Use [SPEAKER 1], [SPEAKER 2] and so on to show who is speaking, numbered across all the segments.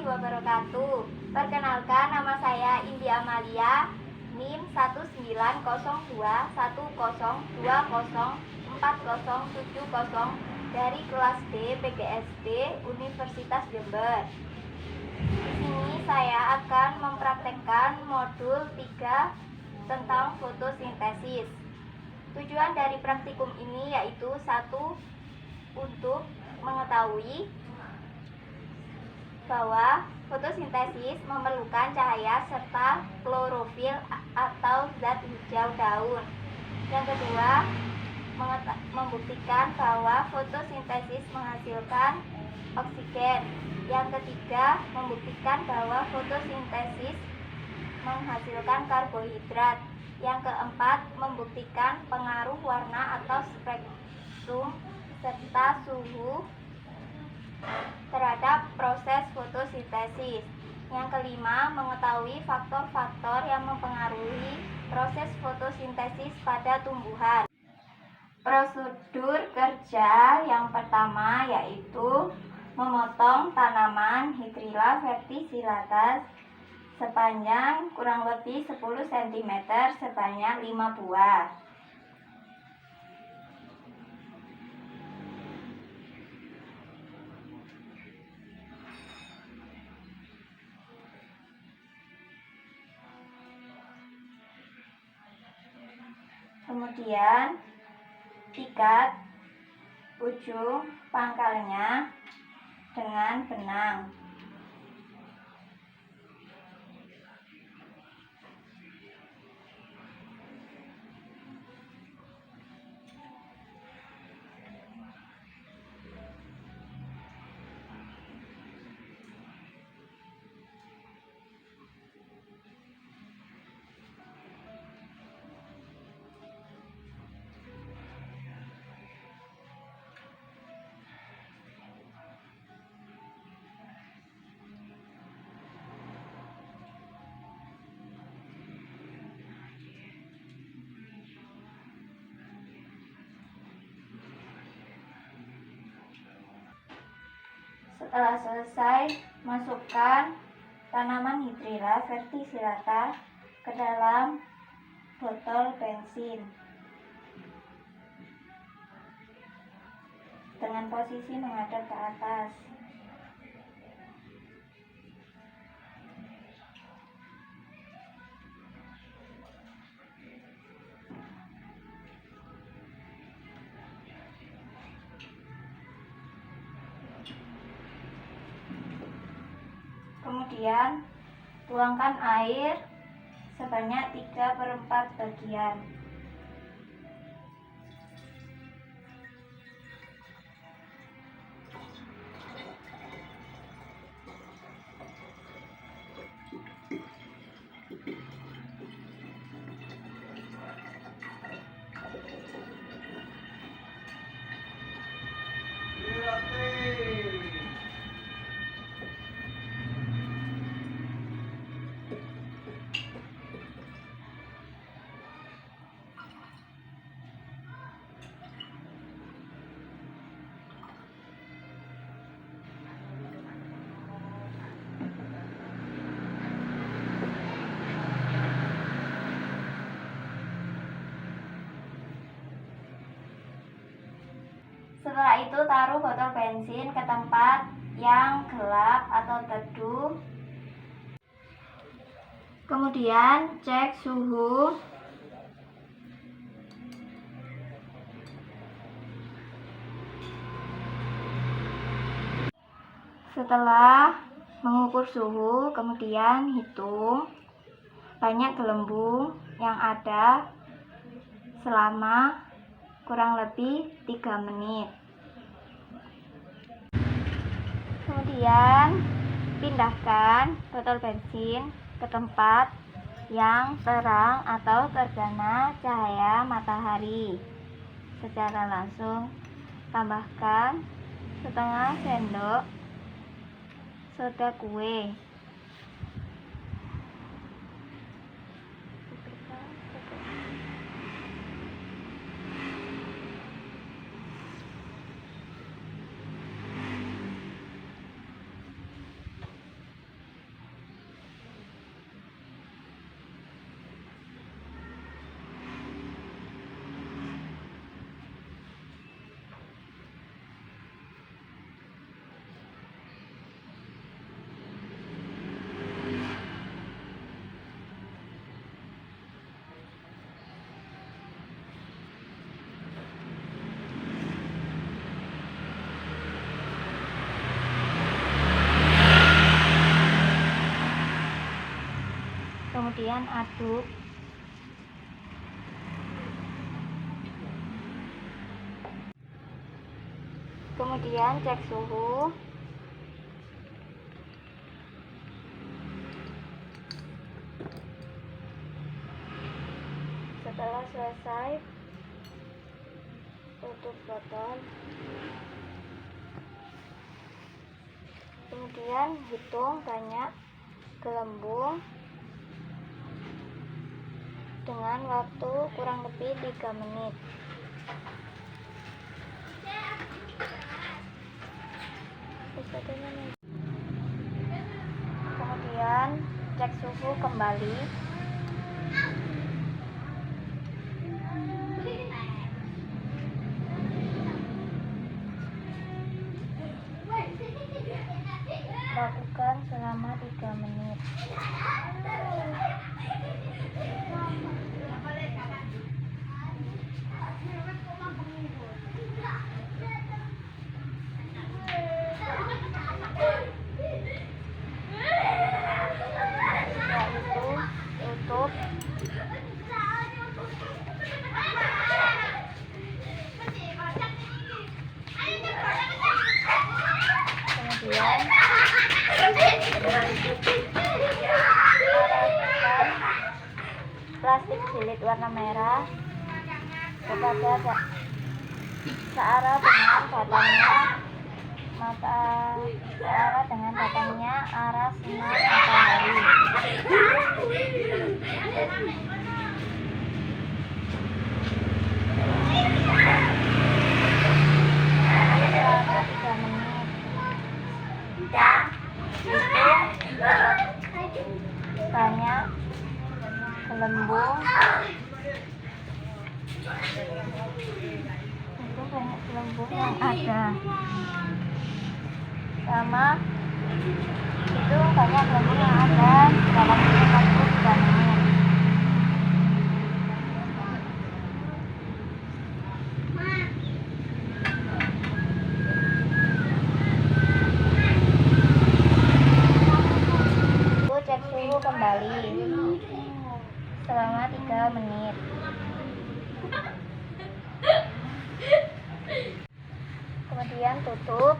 [SPEAKER 1] warahmatullahi wabarakatuh. Perkenalkan, nama saya Indi Amalia, NIM 1902120204070 dari kelas D PGSD Universitas Jember. Di sini saya akan mempraktekkan modul 3 tentang fotosintesis. Tujuan dari praktikum ini yaitu 1. Untuk mengetahui bahwa fotosintesis memerlukan cahaya serta klorofil atau zat hijau daun. Yang kedua, membuktikan bahwa fotosintesis menghasilkan oksigen. Yang ketiga, membuktikan bahwa fotosintesis menghasilkan karbohidrat. Yang keempat, membuktikan pengaruh warna atau spektrum serta suhu terhadap proses fotosintesis. Yang kelima, mengetahui faktor-faktor yang mempengaruhi proses fotosintesis pada tumbuhan. Prosedur kerja yang pertama yaitu memotong tanaman Hydrilla verticillata sepanjang kurang lebih 10 cm sebanyak 5 buah. Kemudian ikat ujung pangkalnya dengan benang. Setelah selesai, masukkan tanaman Hydrilla verticillata ke dalam botol bensin dengan posisi menghadap ke atas. Kemudian tuangkan air sebanyak 3/4 bagian. Setelah itu taruh botol bensin ke tempat yang gelap atau teduh. Kemudian cek suhu. Setelah mengukur suhu, kemudian hitung banyak gelembung yang ada selama kurang lebih 3 menit. Kemudian pindahkan botol bensin ke tempat yang terang atau terkena cahaya matahari secara langsung. Tambahkan setengah sendok soda kue. kemudian aduk. Kemudian cek suhu. Setelah selesai, tutup botol. Kemudian hitung banyak gelembung dengan waktu kurang lebih 3 menit. Kemudian cek suhu kembali. Lakukan selama 3 menit. Setelah itu tutup. Kemudian plastik jilid warna merah kepada searah dengan batangnya arah sinar matahari. Selama 3 menit. Banyak gelembung. Itu banyak gelembung yang ada. Sama itu banyak gelembung yang ada dalam waktu 3 menit. Cek suhu kembali selama 3 menit. Kemudian tutup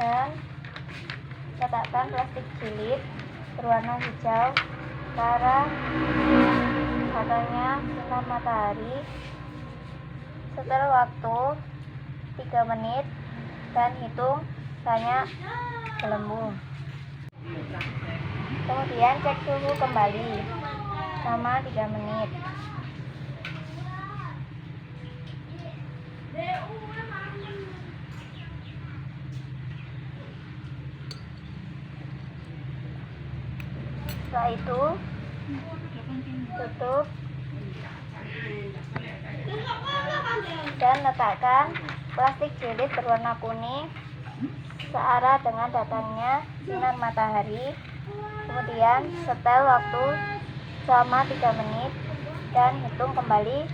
[SPEAKER 1] dan letakkan plastik jilid berwarna hijau ke arah batangnya sinar matahari. Setelah waktu 3 menit dan hitung banyak gelembung. Kemudian cek suhu kembali selama 3 menit. Setelah itu tutup dan letakkan plastik jilid berwarna kuning searah dengan datangnya sinar matahari. Kemudian setel waktu selama 3 menit dan hitung kembali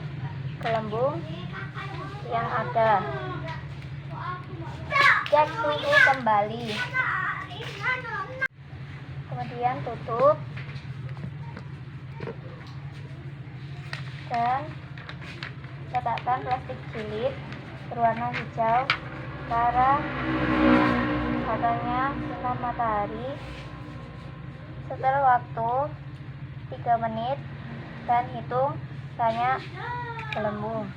[SPEAKER 1] gelembung yang ada. Cek suhu kembali. Kemudian tutup dan letakkan plastik jilid berwarna hijau ke arah batangnya sinar matahari. Setelah waktu 3 menit dan hitung banyak gelembung.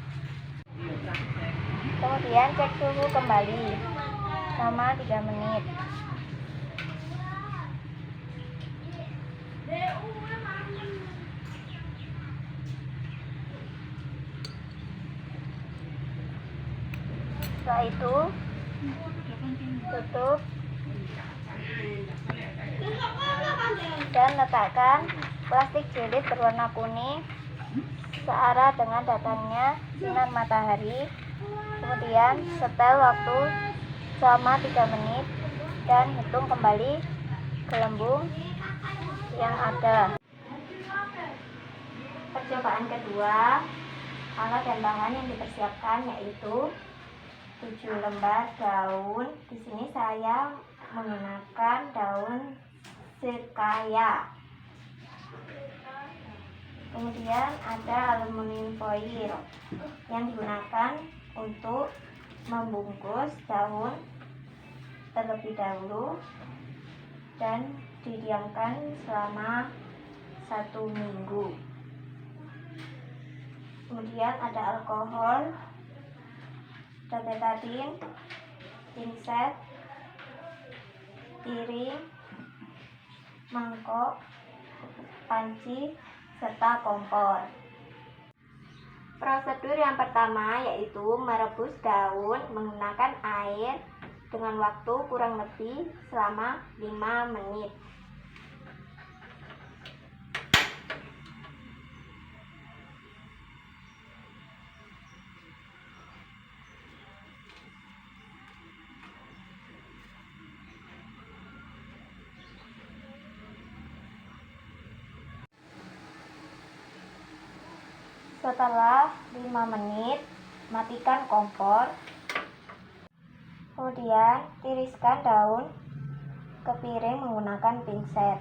[SPEAKER 1] Kemudian cek suhu kembali selama 3 menit. Setelah itu tutup dan letakkan plastik jilid berwarna kuning searah dengan datangnya sinar matahari. Kemudian setel waktu selama 3 menit dan hitung kembali gelembung yang ada. Percobaan kedua, alat dan bahan yang dipersiapkan yaitu 7 lembar daun. Di sini saya menggunakan daun sekaya. Kemudian ada aluminium foil yang digunakan untuk membungkus daun terlebih dahulu dan didiamkan selama 1 minggu. Kemudian ada alkohol, betadine, pinset, piring, mangkok, panci, serta kompor. Prosedur yang pertama yaitu merebus daun menggunakan air dengan waktu kurang lebih selama 5 menit. Setelah 5 menit, matikan kompor. Kemudian tiriskan daun ke piring menggunakan pinset.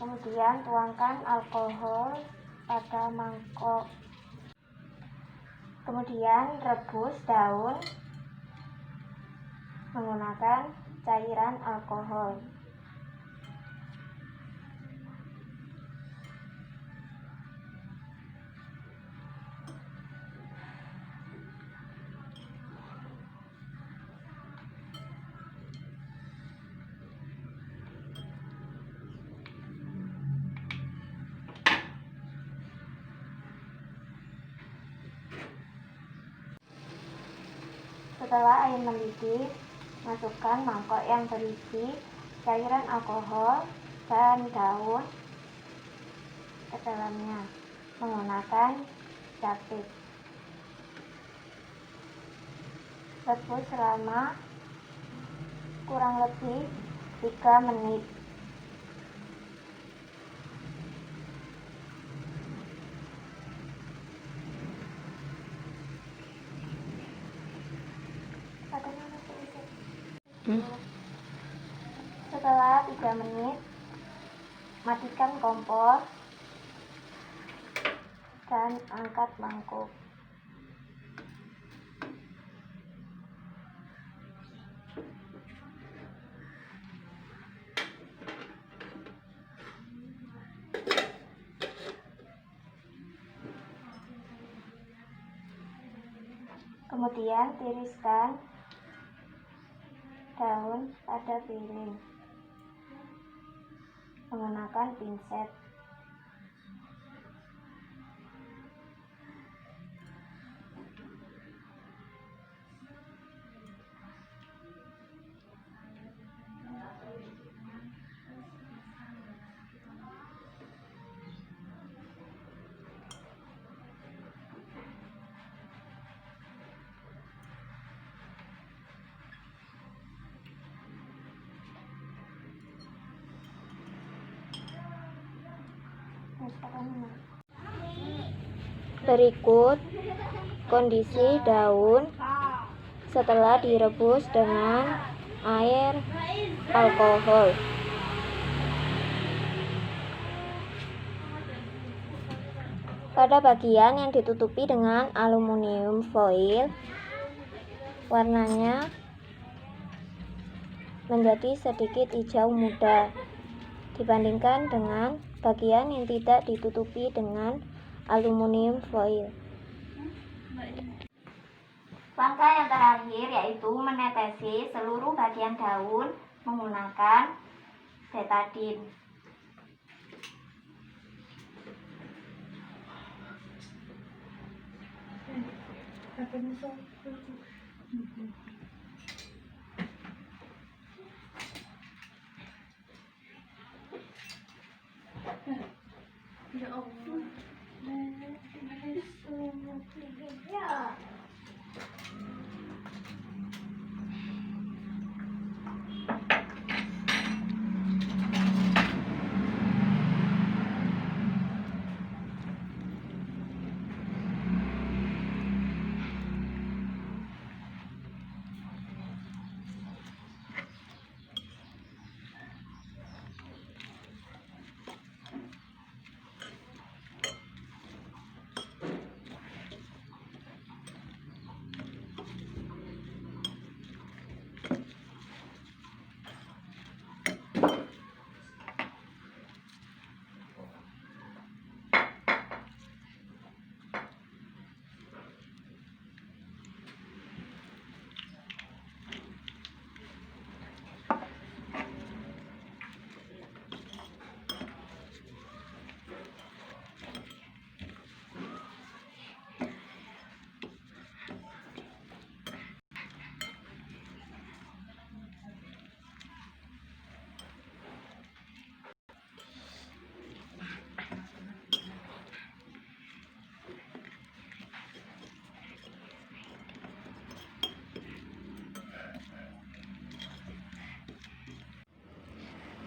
[SPEAKER 1] Kemudian tuangkan alkohol pada mangkok. Kemudian rebus daun menggunakan cairan alkohol. Setelah air mendidih, masukkan mangkok yang berisi cairan alkohol dan daun ke dalamnya menggunakan capit. Rebus selama kurang lebih 3 menit. Setelah 3 menit, matikan kompor dan angkat mangkuk. Kemudian tiriskan daun pada piring menggunakan pinset. Berikut kondisi daun setelah direbus dengan air alkohol. Pada bagian yang ditutupi dengan aluminium foil, warnanya menjadi sedikit hijau muda dibandingkan dengan bagian yang tidak ditutupi dengan aluminium foil. Langkah yang terakhir yaitu menetesi seluruh bagian daun menggunakan betadine.
[SPEAKER 2] Ya Allah.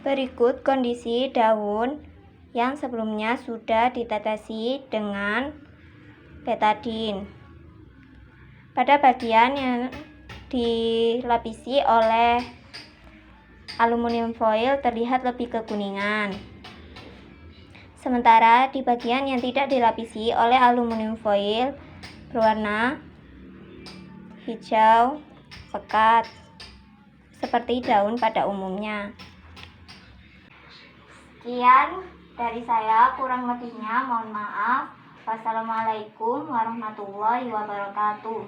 [SPEAKER 1] Berikut kondisi daun yang sebelumnya sudah ditetesi dengan betadine. Pada bagian yang dilapisi oleh aluminium foil terlihat lebih kekuningan. Sementara di bagian yang tidak dilapisi oleh aluminium foil berwarna hijau pekat seperti daun pada umumnya. Sekian dari saya, kurang lebihnya mohon maaf. Wassalamualaikum warahmatullahi wabarakatuh.